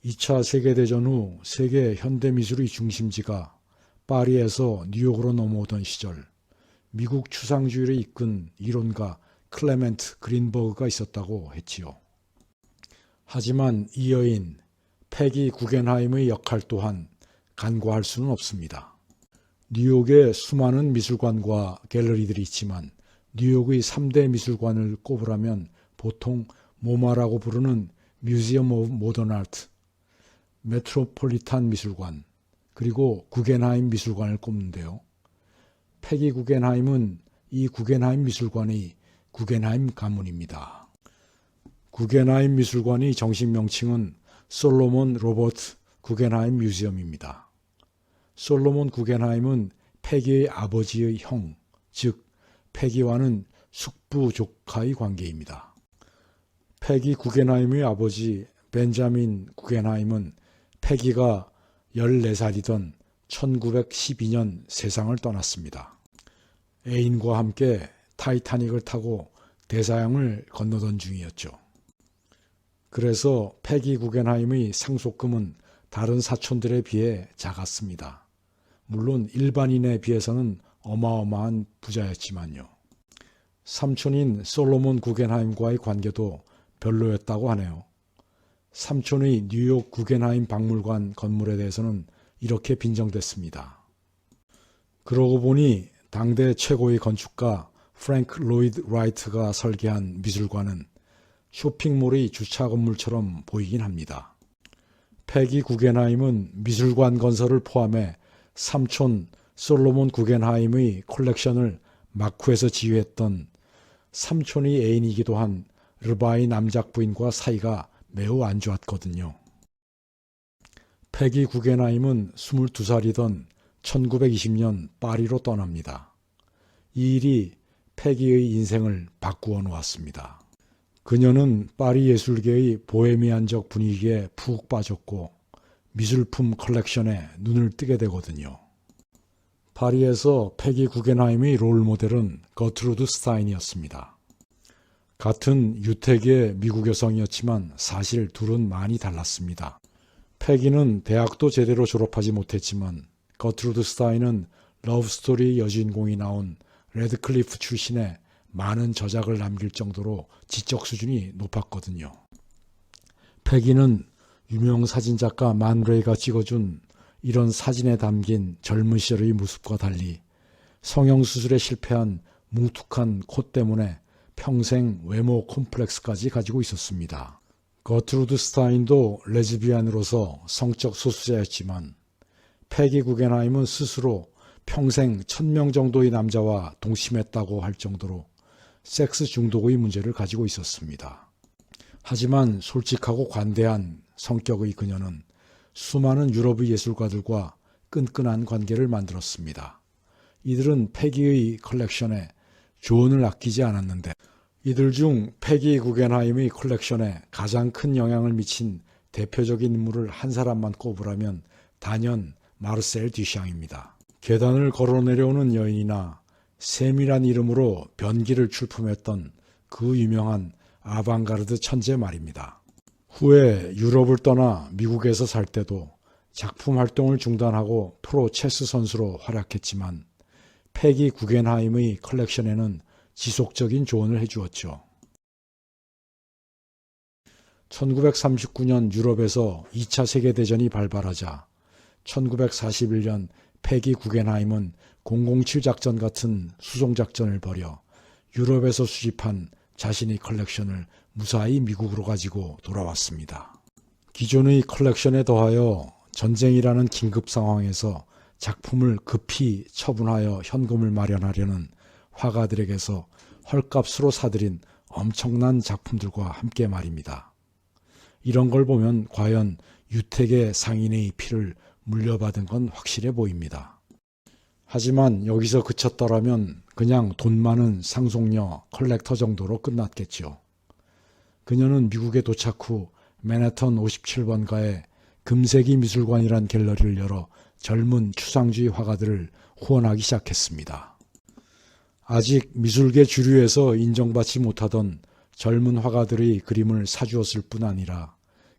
2차 세계대전 후 세계 현대미술의 중심지가 파리에서 뉴욕으로 넘어오던 시절 미국 추상주의를 이끈 이론가 클레멘트 그린버그가 있었다고 했지요. 하지만 이 여인 패기 구겐하임의 역할 또한 간과할 수는 없습니다. 뉴욕에 수많은 미술관과 갤러리들이 있지만 뉴욕의 3대 미술관을 꼽으라면 보통 모마라고 부르는 뮤지엄 오브 모던 아트, 메트로폴리탄 미술관, 그리고 구겐하임 미술관을 꼽는데요. 패기 구겐하임은 이 구겐하임 미술관의 구겐하임 가문입니다. 구겐하임 미술관의 정식 명칭은 솔로몬 로버트 구겐하임 뮤지엄입니다. 솔로몬 구겐하임은 패기의 아버지의 형, 즉 패기와는 숙부 조카의 관계입니다. 패기 구겐하임의 아버지 벤자민 구겐하임은 패기가 14살이던 1912년 세상을 떠났습니다. 애인과 함께 타이타닉을 타고 대서양을 건너던 중이었죠. 그래서 패기 구겐하임의 상속금은 다른 사촌들에 비해 작았습니다. 물론 일반인에 비해서는 어마어마한 부자였지만요. 삼촌인 솔로몬 구겐하임과의 관계도 별로였다고 하네요. 삼촌의 뉴욕 구겐하임 박물관 건물에 대해서는 이렇게 빈정댔습니다. 그러고 보니 당대 최고의 건축가 프랭크 로이드 라이트가 설계한 미술관은 쇼핑몰의 주차 건물처럼 보이긴 합니다. 패기 구겐하임은 미술관 건설을 포함해 삼촌 솔로몬 구겐하임의 컬렉션을 마쿠에서 지휘했던 삼촌의 애인이기도 한 르바이 남작 부인과 사이가 매우 안 좋았거든요. 패기 구겐하임은 22살이던 1920년 파리로 떠납니다. 이 일이 패기의 인생을 바꾸어 놓았습니다. 그녀는 파리 예술계의 보헤미안적 분위기에 푹 빠졌고 미술품 컬렉션에 눈을 뜨게 되거든요. 파리에서 패기 구겐하임의 롤모델은 거트루드 스타인이었습니다. 같은 유태계 미국 여성이었지만 사실 둘은 많이 달랐습니다. 패기는 대학도 제대로 졸업하지 못했지만 거트루드 스타인은 러브스토리 여주인공이 나온 레드클리프 출신의 많은 저작을 남길 정도로 지적 수준이 높았거든요. 패기는 유명 사진작가 만 레이가 찍어준 이런 사진에 담긴 젊은 시절의 모습과 달리 성형수술에 실패한 뭉툭한 코 때문에 평생 외모 콤플렉스까지 가지고 있었습니다. 거트루드 스타인도 레즈비안으로서 성적 소수자였지만 패기 구겐하임은 스스로 평생 1000명 정도의 남자와 동침했다고 할 정도로 섹스 중독의 문제를 가지고 있었습니다. 하지만 솔직하고 관대한 성격의 그녀는 수많은 유럽의 예술가들과 끈끈한 관계를 만들었습니다. 이들은 패기의 컬렉션에 조언을 아끼지 않았는데 이들 중 패기 구겐하임의 컬렉션에 가장 큰 영향을 미친 대표적인 인물을 한 사람만 꼽으라면 단연 마르셀 듀샹입니다. 계단을 걸어 내려오는 여인이나 샘이란 이름으로 변기를 출품했던 그 유명한 아방가르드 천재 말입니다. 후에 유럽을 떠나 미국에서 살 때도 작품 활동을 중단하고 프로 체스 선수로 활약했지만 패기 구겐하임의 컬렉션에는 지속적인 조언을 해주었죠. 1939년 유럽에서 2차 세계대전이 발발하자 1941년 패기 구겐하임은 007 작전 같은 수송작전을 벌여 유럽에서 수집한 자신의 컬렉션을 무사히 미국으로 가지고 돌아왔습니다. 기존의 컬렉션에 더하여 전쟁이라는 긴급 상황에서 작품을 급히 처분하여 현금을 마련하려는 화가들에게서 헐값으로 사들인 엄청난 작품들과 함께 말입니다. 이런 걸 보면 과연 유택의 상인의 피를 물려받은 건 확실해 보입니다. 하지만 여기서 그쳤더라면 그냥 돈 많은 상속녀 컬렉터 정도로 끝났겠죠. 그녀는 미국에 도착 후 맨해튼 57번가에 금세기 미술관이란 갤러리를 열어 젊은 추상주의 화가들을 후원하기 시작했습니다. 아직 미술계 주류에서 인정받지 못하던 젊은 화가들의 그림을 사주었을 뿐 아니라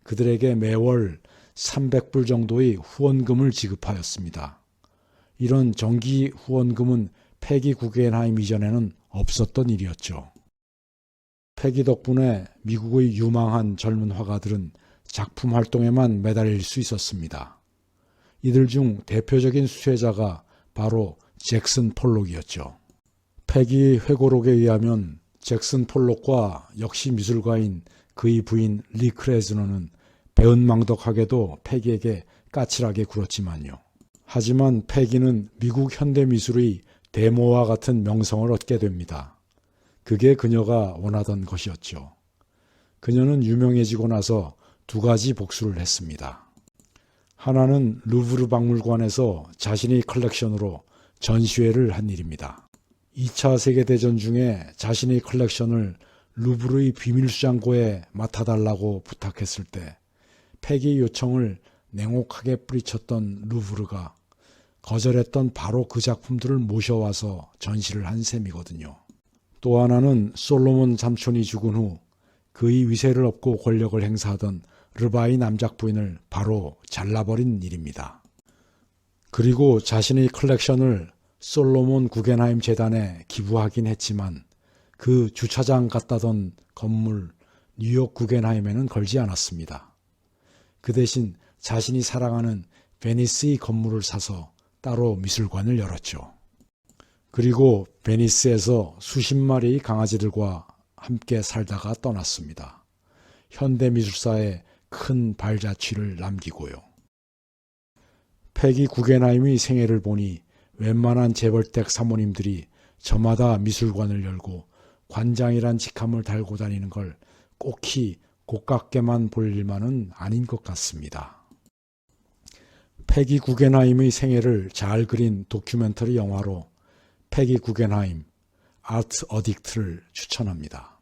그들에게 매월 300불 정도의 후원금을 지급하였습니다. 이런 정기 후원금은 패기 구겐하임 이전에는 없었던 일이었죠. 패기 덕분에 미국의 유망한 젊은 화가들은 작품 활동에만 매달릴 수 있었습니다. 이들 중 대표적인 수혜자가 바로 잭슨 폴록이었죠. 패기 회고록에 의하면 잭슨 폴록과 역시 미술가인 그의 부인 리 크레즈너는 배은망덕하게도 패기에게 까칠하게 굴었지만요. 하지만 패기는 미국 현대미술의 데모와 같은 명성을 얻게 됩니다. 그게 그녀가 원하던 것이었죠. 그녀는 유명해지고 나서 두 가지 복수를 했습니다. 하나는 루브르 박물관에서 자신의 컬렉션으로 전시회를 한 일입니다. 2차 세계대전 중에 자신의 컬렉션을 루브르의 비밀수장고에 맡아달라고 부탁했을 때 패기의 요청을 냉혹하게 뿌리쳤던 루브르가 거절했던 바로 그 작품들을 모셔와서 전시를 한 셈이거든요. 또 하나는 솔로몬 삼촌이 죽은 후 그의 위세를 업고 권력을 행사하던 르바이 남작 부인을 바로 잘라버린 일입니다. 그리고 자신의 컬렉션을 솔로몬 구겐하임 재단에 기부하긴 했지만 그 주차장 같다던 건물 뉴욕 구겐하임에는 걸지 않았습니다. 그 대신 자신이 사랑하는 베니스의 건물을 사서 따로 미술관을 열었죠. 그리고 베니스에서 수십 마리의 강아지들과 함께 살다가 떠났습니다. 현대미술사에 큰 발자취를 남기고요. 패기 구겐하임의 생애를 보니 웬만한 재벌댁 사모님들이 저마다 미술관을 열고 관장이란 직함을 달고 다니는 걸 꼭히 고깝게만 볼 일만은 아닌 것 같습니다. 패기 구겐하임의 생애를 잘 그린 다큐멘터리 영화로 패기 구겐하임, 아트 어딕트를 추천합니다.